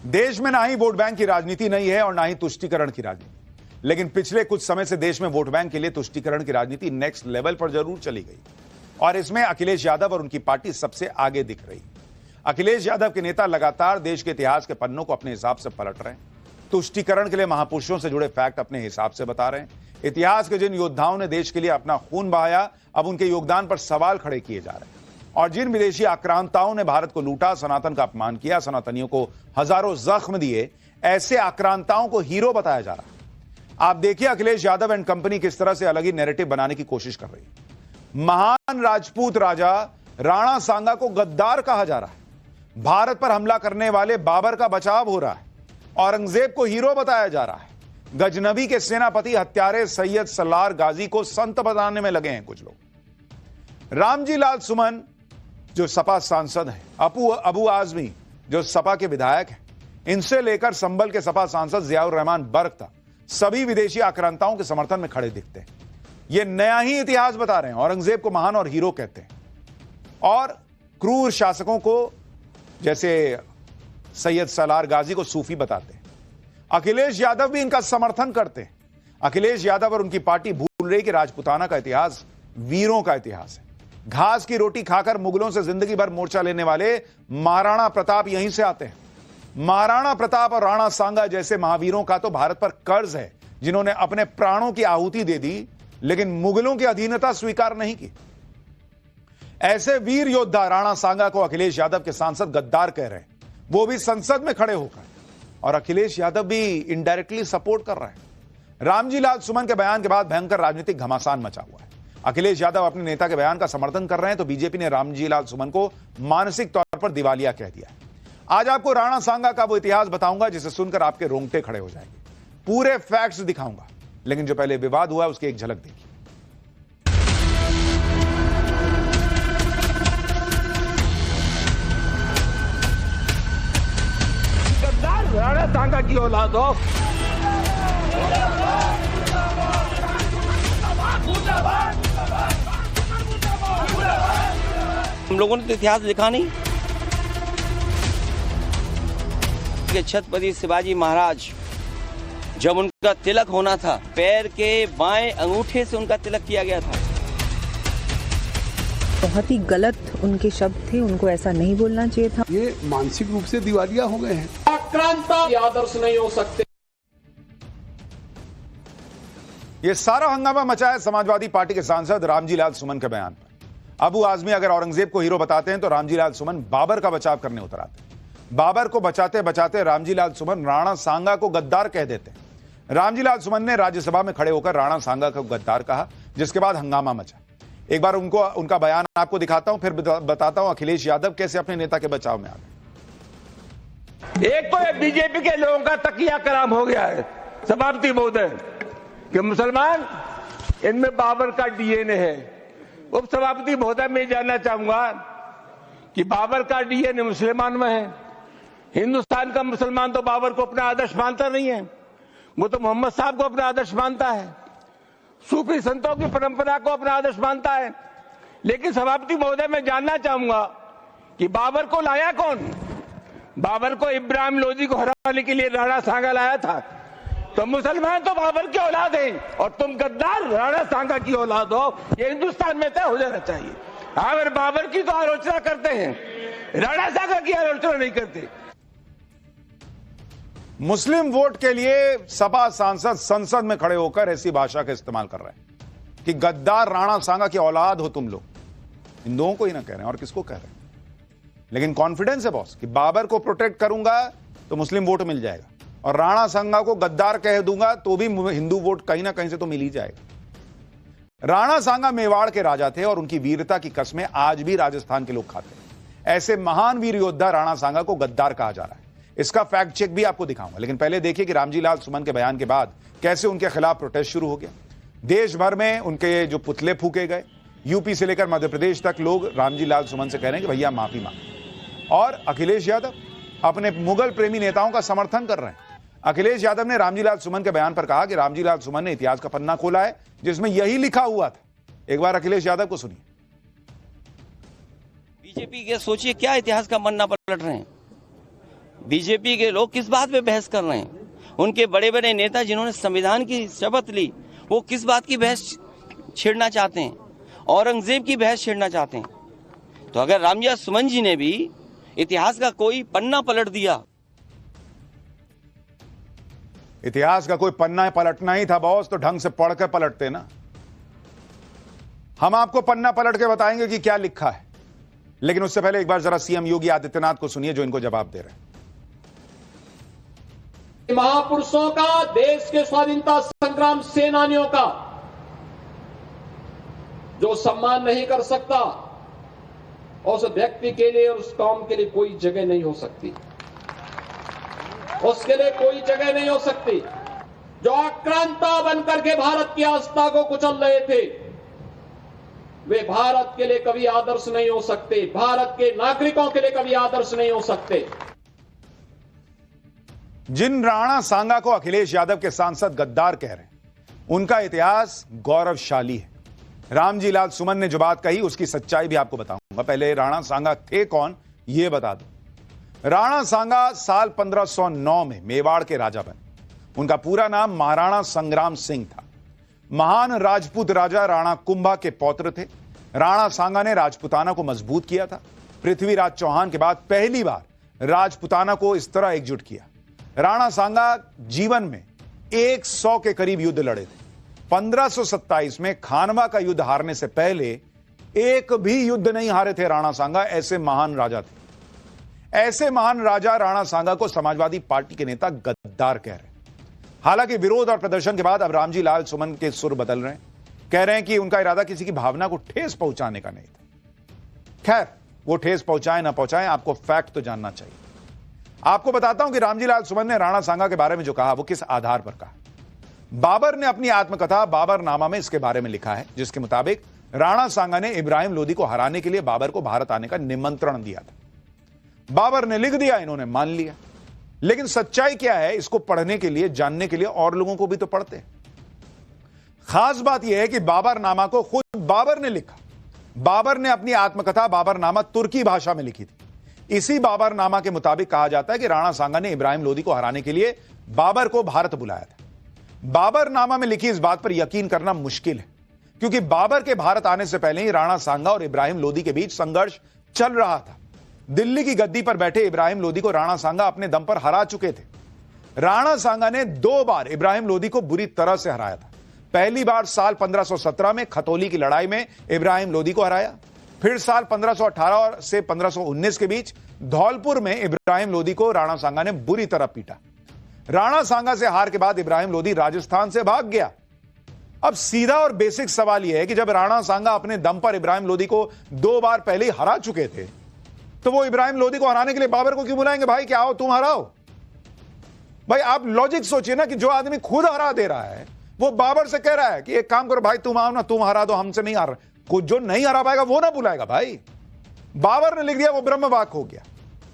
देश में ना ही वोट बैंक की राजनीति नहीं है और ना ही तुष्टीकरण की राजनीति, लेकिन पिछले कुछ समय से देश में वोट बैंक के लिए तुष्टीकरण की राजनीति नेक्स्ट लेवल पर जरूर चली गई और इसमें अखिलेश यादव और उनकी पार्टी सबसे आगे दिख रही। अखिलेश यादव के नेता लगातार देश के इतिहास के पन्नों को अपने हिसाब से पलट रहे हैं। तुष्टीकरण के लिए महापुरुषों से जुड़े फैक्ट अपने हिसाब से बता रहे हैं। इतिहास के जिन योद्धाओं ने देश के लिए अपना खून बहाया, अब उनके योगदान पर सवाल खड़े किए जा रहे हैं। और जिन विदेशी आक्रांताओं ने भारत को लूटा, सनातन का अपमान किया, सनातनियों को हजारों जख्म दिए, ऐसे आक्रांताओं को हीरो बताया जा रहा है। आप देखिए अखिलेश यादव एंड कंपनी किस तरह से अलग ही नैरेटिव बनाने की कोशिश कर रही है। महान राजपूत राजा राणा सांगा को गद्दार कहा जा रहा है। भारत पर हमला करने वाले बाबर का बचाव हो रहा है। औरंगजेब को हीरो बताया जा रहा है। गजनबी के सेनापति हत्यारे सैयद सलार गाजी को संत बताने में लगे हैं कुछ लोग। रामजी लाल सुमन जो सपा सांसद हैं, अबू आजमी जो सपा के विधायक हैं, इनसे लेकर संभल के सपा सांसद जियाउर रहमान बर्क तक सभी विदेशी आक्रांताओं के समर्थन में खड़े दिखते हैं। ये नया ही इतिहास बता रहे हैं। औरंगजेब को महान और हीरो कहते हैं और क्रूर शासकों को जैसे सैयद सलार गाजी को सूफी बताते हैं। अखिलेश यादव भी इनका समर्थन करते हैं। अखिलेश यादव और उनकी पार्टी भूल रही कि राजपुताना का इतिहास वीरों का इतिहास है। घास की रोटी खाकर मुगलों से जिंदगी भर मोर्चा लेने वाले महाराणा प्रताप यहीं से आते हैं। महाराणा प्रताप और राणा सांगा जैसे महावीरों का तो भारत पर कर्ज है, जिन्होंने अपने प्राणों की आहुति दे दी लेकिन मुगलों की अधीनता स्वीकार नहीं की। ऐसे वीर योद्धा राणा सांगा को अखिलेश यादव के सांसद गद्दार कह रहे हैं, वो भी संसद में खड़े होकर, और अखिलेश यादव भी इनडायरेक्टली सपोर्ट कर रहे हैं। रामजी लाल सुमन के बयान के बाद भयंकर राजनीतिक घमासान मचा हुआ है। अखिलेश यादव अपने नेता के बयान का समर्थन कर रहे हैं तो बीजेपी ने रामजी लाल सुमन को मानसिक तौर पर दिवालिया कह दिया है। आज आपको राणा सांगा का वो इतिहास बताऊंगा जिसे सुनकर आपके रोंगटे खड़े हो जाएंगे। पूरे फैक्ट्स दिखाऊंगा, लेकिन जो पहले विवाद हुआ उसकी एक झलक देखिए। राणा सांगा की औलाद हो। हम लोगों ने तो इतिहास लिखा नहीं कि छत्रपति शिवाजी महाराज जब उनका तिलक होना था, पैर के बाएं अंगूठे से उनका तिलक किया गया था। बहुत ही गलत उनके शब्द थे, उनको ऐसा नहीं बोलना चाहिए था। ये मानसिक रूप से दिवालिया हो गए हैं। आक्रांता आदर्श नहीं हो सकते। ये सारा हंगामा मचा है समाजवादी पार्टी के सांसद रामजी लाल सुमन के बयान पर। अबू आजमी अगर औरंगजेब को हीरो बताते हैं तो रामजी लाल सुमन बाबर का बचाव करने उतर आते हैं। बाबर को बचाते बचाते रामजी लाल सुमन राणा सांगा को गद्दार कह देते हैं। रामजी लाल सुमन ने राज्यसभा में खड़े होकर राणा सांगा को गद्दार कहा, जिसके बाद हंगामा मचा। एक बार उनका बयान आपको दिखाता हूं, फिर बताता हूं अखिलेश यादव कैसे अपने नेता के बचाव में आ गए। एक तो बीजेपी के लोगों का तकिया कलाम हो गया है सभापति महोदय कि मुसलमान इनमें बाबर का डीएनए है। उप सभापति महोदय मैं जानना चाहूंगा कि बाबर का डीएनए मुसलमान में है। हिंदुस्तान का मुसलमान तो बाबर को अपना आदर्श मानता नहीं है, वो तो मोहम्मद साहब को अपना आदर्श मानता है, सूफी संतों की परंपरा को अपना आदर्श मानता है। लेकिन सभापति महोदय मैं जानना चाहूंगा कि बाबर को लाया कौन? बाबर को इब्राहिम लोदी को हराने के लिए राणा सांगा लाया था। तो मुसलमान तो बाबर की औलाद हैं और तुम गद्दार राणा सांगा की औलाद हो, ये हिंदुस्तान में तय हो जाना चाहिए। अगर बाबर की तो आलोचना करते हैं, राणा सांगा की आलोचना नहीं करते। मुस्लिम वोट के लिए सपा सांसद संसद में खड़े होकर ऐसी भाषा का इस्तेमाल कर रहे हैं कि गद्दार राणा सांगा की औलाद हो तुम लोग। हिंदुओं को ही ना कह रहे हैं और किसको कह रहे हैं, लेकिन कॉन्फिडेंस है बॉस कि बाबर को प्रोटेक्ट करूंगा तो मुस्लिम वोट मिल जाएगा और राणा सांगा को गद्दार कह दूंगा तो भी हिंदू वोट कहीं ना कहीं से तो मिल ही जाएगा। राणा सांगा मेवाड़ के राजा थे और उनकी वीरता की कस्में आज भी राजस्थान के लोग खाते हैं। ऐसे महान वीर योद्धा राणा सांगा को गद्दार कहा जा रहा है। इसका फैक्ट चेक भी आपको दिखाऊंगा, लेकिन पहले देखिए कि रामजी लाल सुमन के बयान के बाद कैसे उनके खिलाफ प्रोटेस्ट शुरू हो गया। देश भर में उनके जो पुतले फूके गए, यूपी से लेकर मध्य प्रदेश तक लोग रामजी लाल सुमन से कह रहे हैं कि भैया माफी मांगो। और अखिलेश यादव अपने मुगल प्रेमी नेताओं का समर्थन कर रहे हैं। अखिलेश यादव ने रामजी लाल सुमन के बयान पर कहा कि रामजी लाल सुमन ने इतिहास का पन्ना खोला है जिसमें यही लिखा हुआ था। एक बार अखिलेश यादव को सुनिए। बीजेपी के सोचिए क्या इतिहास का पन्ना पलट रहे हैं। बीजेपी के लोग किस बात पे बहस कर रहे हैं? उनके बड़े बड़े नेता जिन्होंने संविधान की शपथ ली, वो किस बात की बहस छेड़ना चाहते हैं? औरंगजेब की बहस छेड़ना चाहते हैं? तो अगर रामजी सुमन जी ने भी इतिहास का कोई पन्ना पलट दिया, इतिहास का कोई पन्ना पलटना ही था बॉस, तो ढंग से पढ़ के पलटते ना। हम आपको पन्ना पलट के बताएंगे कि क्या लिखा है, लेकिन उससे पहले एक बार जरा सीएम योगी आदित्यनाथ को सुनिए जो इनको जवाब दे रहे हैं। महापुरुषों का, देश के स्वाधीनता संग्राम सेनानियों का जो सम्मान नहीं कर सकता, उस व्यक्ति के लिए और उस कौम के लिए कोई जगह नहीं हो सकती, उसके लिए कोई जगह नहीं हो सकती। जो आक्रांता बनकर के भारत की आस्था को कुचल रहे थे, वे भारत के लिए कभी आदर्श नहीं हो सकते, भारत के नागरिकों के लिए कभी आदर्श नहीं हो सकते। जिन राणा सांगा को अखिलेश यादव के सांसद गद्दार कह रहे हैं, उनका इतिहास गौरवशाली है। रामजी लाल सुमन ने जो बात कही उसकी सच्चाई भी आपको बताऊंगा। पहले राणा सांगा थे कौन, यह बता दो। राणा सांगा साल 1509 में मेवाड़ के राजा बने। उनका पूरा नाम महाराणा संग्राम सिंह था। महान राजपूत राजा राणा कुंभा के पौत्र थे। राणा सांगा ने राजपुताना को मजबूत किया था। पृथ्वीराज चौहान के बाद पहली बार राजपुताना को इस तरह एकजुट किया। राणा सांगा जीवन में 100 के करीब युद्ध लड़े थे। 1527 में खानवा का युद्ध हारने से पहले एक भी युद्ध नहीं हारे थे राणा सांगा। ऐसे महान राजा थे। ऐसे महान राजा राणा सांगा को समाजवादी पार्टी के नेता गद्दार कह रहे हैं। हालांकि विरोध और प्रदर्शन के बाद अब रामजी लाल सुमन के सुर बदल रहे हैं। कह रहे हैं कि उनका इरादा किसी की भावना को ठेस पहुंचाने का नहीं था। खैर, वो ठेस पहुंचाए ना पहुंचाए, आपको फैक्ट तो जानना चाहिए। आपको बताता हूं कि रामजी लाल सुमन ने राणा सांगा के बारे में जो कहा वो किस आधार पर कहा। बाबर ने अपनी आत्मकथा बाबरनामा में इसके बारे में लिखा है, जिसके मुताबिक राणा सांगा ने इब्राहिम लोदी को हराने के लिए बाबर को भारत आने का निमंत्रण दिया था। बाबर ने लिख दिया, इन्होंने मान लिया। लेकिन सच्चाई क्या है, इसको पढ़ने के लिए, जानने के लिए और लोगों को भी तो पढ़ते हैं। खास बात यह है कि बाबरनामा को खुद बाबर ने लिखा। बाबर ने अपनी आत्मकथा बाबरनामा तुर्की भाषा में लिखी थी। इसी बाबरनामा के मुताबिक कहा जाता है कि राणा सांगा ने इब्राहिम लोदी को हराने के लिए बाबर को भारत बुलाया था। बाबरनामा में लिखी इस बात पर यकीन करना मुश्किल है, क्योंकि बाबर के भारत आने से पहले ही राणा सांगा और इब्राहिम लोदी के बीच संघर्ष चल रहा था। दिल्ली की गद्दी पर बैठे इब्राहिम लोदी को राणा सांगा अपने दम पर हरा चुके थे। राणा सांगा ने 2 बार इब्राहिम लोदी को बुरी तरह से हराया था। पहली बार साल 1517 में खतौली की लड़ाई में इब्राहिम लोदी को हराया। फिर साल 1518 से 1519 के बीच धौलपुर में इब्राहिम लोदी को राणा सांगा ने बुरी तरह पीटा। राणा सांगा से हार के बाद इब्राहिम लोदी राजस्थान से भाग गया। अब सीधा और बेसिक सवाल यह है कि जब राणा सांगा अपने दम पर इब्राहिम लोदी को 2 बार पहले ही हरा चुके थे, तो वो इब्राहिम लोदी को हराने के लिए बाबर को क्यों बुलाएंगे? भाई क्या हो, तुम हराओ। भाई आप लॉजिक सोचिए ना, कि जो आदमी खुद हरा दे रहा है वो बाबर से कह रहा है कि एक काम करो भाई, तुम आओ ना, तुम हरा दो, हमसे नहीं हार। कुछ जो नहीं हरा पाएगा वो ना बुलाएगा। भाई बाबर ने लिख दिया, वो ब्रह्म वाक हो गया,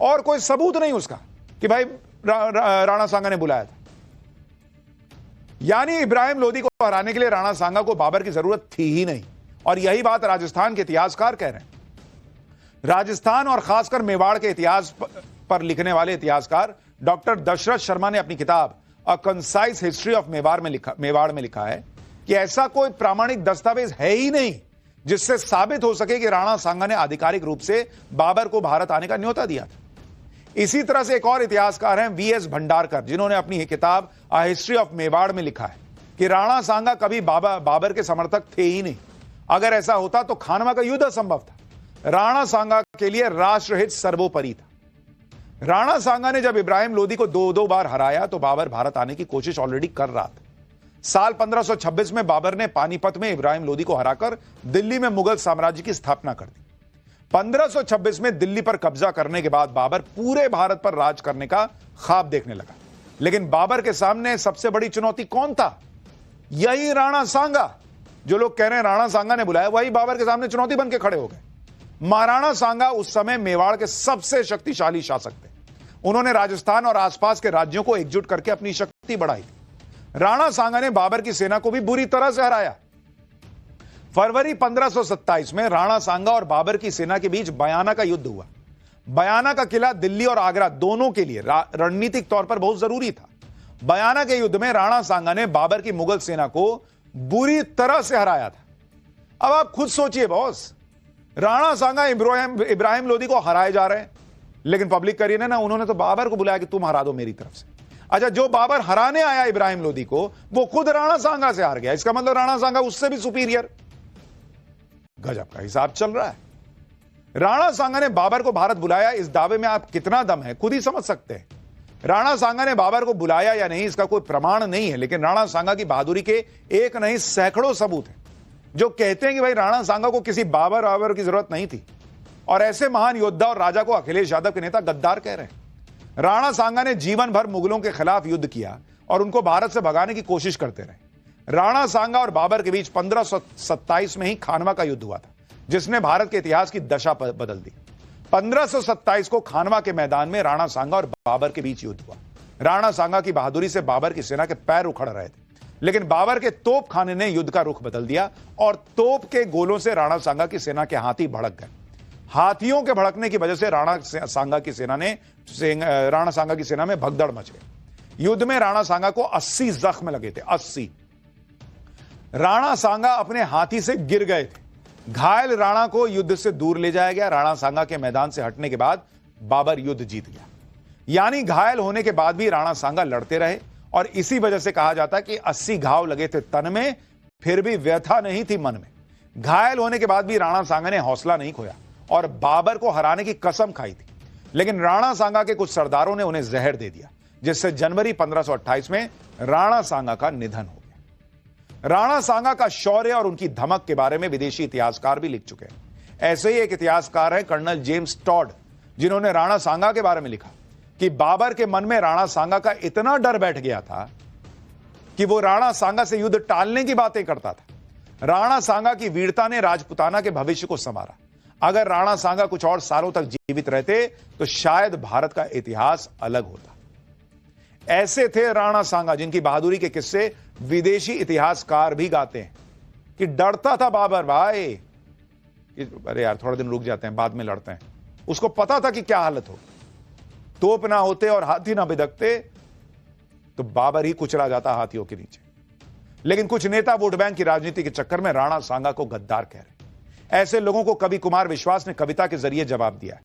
और कोई सबूत नहीं उसका कि भाई राणा सांगा ने बुलाया था। यानी इब्राहिम लोदी को हराने के लिए राणा सांगा को बाबर की जरूरत थी ही नहीं। और यही बात राजस्थान के इतिहासकार कह रहे हैं। राजस्थान और खासकर मेवाड़ के इतिहास पर लिखने वाले इतिहासकार डॉक्टर दशरथ शर्मा ने अपनी किताब अ कंसाइज हिस्ट्री ऑफ मेवाड़ में लिखा है कि ऐसा कोई प्रामाणिक दस्तावेज है ही नहीं जिससे साबित हो सके कि राणा सांगा ने आधिकारिक रूप से बाबर को भारत आने का न्योता दिया था। इसी तरह से एक और इतिहासकार हैं वीएस भंडारकर, जिन्होंने अपनी किताब अ हिस्ट्री ऑफ मेवाड़ में लिखा है कि राणा सांगा कभी बाबर के समर्थक थे ही नहीं। अगर ऐसा होता तो खानवा का युद्ध असंभव था। राणा सांगा के लिए राष्ट्रहित सर्वोपरि था। राणा सांगा ने जब इब्राहिम लोदी को 2 बार हराया तो बाबर भारत आने की कोशिश ऑलरेडी कर रहा था। साल 1526 में बाबर ने पानीपत में इब्राहिम लोदी को हराकर दिल्ली में मुगल साम्राज्य की स्थापना कर दी। 1526 में दिल्ली पर कब्जा करने के बाद बाबर पूरे भारत पर राज करने का ख्वाब देखने लगा। लेकिन बाबर के सामने सबसे बड़ी चुनौती कौन था? यही राणा सांगा। जो लोग कह रहे हैं राणा सांगा ने बुलाया, वही बाबर के सामने चुनौती बन के खड़े हो गए। महाराणा सांगा उस समय मेवाड़ के सबसे शक्तिशाली शासक थे। उन्होंने राजस्थान और आसपास के राज्यों को एकजुट करके अपनी शक्ति बढ़ाई। राणा सांगा ने बाबर की सेना को भी बुरी तरह से हराया। फरवरी 1527 में राणा सांगा और बाबर की सेना के बीच बयाना का युद्ध हुआ। बयाना का किला दिल्ली और आगरा दोनों के लिए रणनीतिक तौर पर बहुत जरूरी था। बयाना के युद्ध में राणा सांगा ने बाबर की मुगल सेना को बुरी तरह से हराया था। अब आप खुद सोचिए बॉस, राणा सांगा इब्राहिम लोदी को हराए जा रहे हैं, लेकिन पब्लिक करिए ना, उन्होंने तो बाबर को बुलाया कि तुम हरा दो मेरी तरफ से। अच्छा, जो बाबर हराने आया इब्राहिम लोदी को, वो खुद राणा सांगा से हार गया। इसका मतलब राणा सांगा उससे भी सुपीरियर। गजब का हिसाब चल रहा है। राणा सांगा ने बाबर को भारत बुलाया, इस दावे में आप कितना दम है खुद ही समझ सकते हैं। राणा सांगा ने बाबर को बुलाया या नहीं इसका कोई प्रमाण नहीं है, लेकिन राणा सांगा की बहादुरी के एक नहीं सैकड़ों सबूत हैं जो कहते हैं कि भाई राणा सांगा को किसी बाबर की जरूरत नहीं थी। और ऐसे महान योद्धा और राजा को अखिलेश यादव के नेता गद्दार कह रहे हैं। राणा सांगा ने जीवन भर मुगलों के खिलाफ युद्ध किया और उनको भारत से भगाने की कोशिश करते रहे। राणा सांगा और बाबर के बीच 1527 में ही खानवा का युद्ध हुआ था, जिसने भारत के इतिहास की दशा बदल दी। 1527 को खानवा के मैदान में राणा सांगा और बाबर के बीच युद्ध हुआ। राणा सांगा की बहादुरी से बाबर की सेना के पैर उखड़ रहे थे, लेकिन बाबर के तोप खाने ने युद्ध का रुख बदल दिया और तोप के गोलों से राणा सांगा की सेना के हाथी भड़क गए। हाथियों के भड़कने की वजह से राणा सांगा की सेना में भगदड़ मच गई। युद्ध में राणा सांगा को 80 जख्म लगे थे। 80। राणा सांगा अपने हाथी से गिर गए थे। घायल राणा को युद्ध से दूर ले जाया गया। राणा सांगा के मैदान से हटने के बाद बाबर युद्ध जीत गया। यानी घायल होने के बाद भी राणा सांगा लड़ते रहे और इसी वजह से कहा जाता कि 80 घाव लगे थे तन में, फिर भी व्यथा नहीं थी मन में। घायल होने के बाद भी राणा सांगा ने हौसला नहीं खोया और बाबर को हराने की कसम खाई थी, लेकिन राणा सांगा के कुछ सरदारों ने उन्हें जहर दे दिया, जिससे जनवरी 1528 में राणा सांगा का निधन हो गया। राणा सांगा का शौर्य और उनकी धमक के बारे में विदेशी इतिहासकार भी लिख चुके हैं। ऐसे ही एक इतिहासकार हैं कर्नल जेम्स टॉड, जिन्होंने राणा सांगा के बारे में लिखा कि बाबर के मन में राणा सांगा का इतना डर बैठ गया था कि वो राणा सांगा से युद्ध टालने की बातें करता था। राणा सांगा की वीरता ने राजपुताना के भविष्य को संवारा। अगर राणा सांगा कुछ और सालों तक जीवित रहते तो शायद भारत का इतिहास अलग होता। ऐसे थे राणा सांगा, जिनकी बहादुरी के किस्से विदेशी इतिहासकार भी गाते हैं कि डरता था बाबर भाई, अरे यार थोड़ा दिन रुक जाते हैं, बाद में लड़ते हैं। उसको पता था कि क्या हालत हो, तोप ना होते और हाथी ना बिदकते तो बाबर ही कुचला जाता हाथियों के नीचे। लेकिन कुछ नेता वोट बैंक की राजनीति के चक्कर में राणा सांगा को गद्दार कह रहे हैं। ऐसे लोगों को कवि कुमार विश्वास ने कविता के जरिए जवाब दिया है।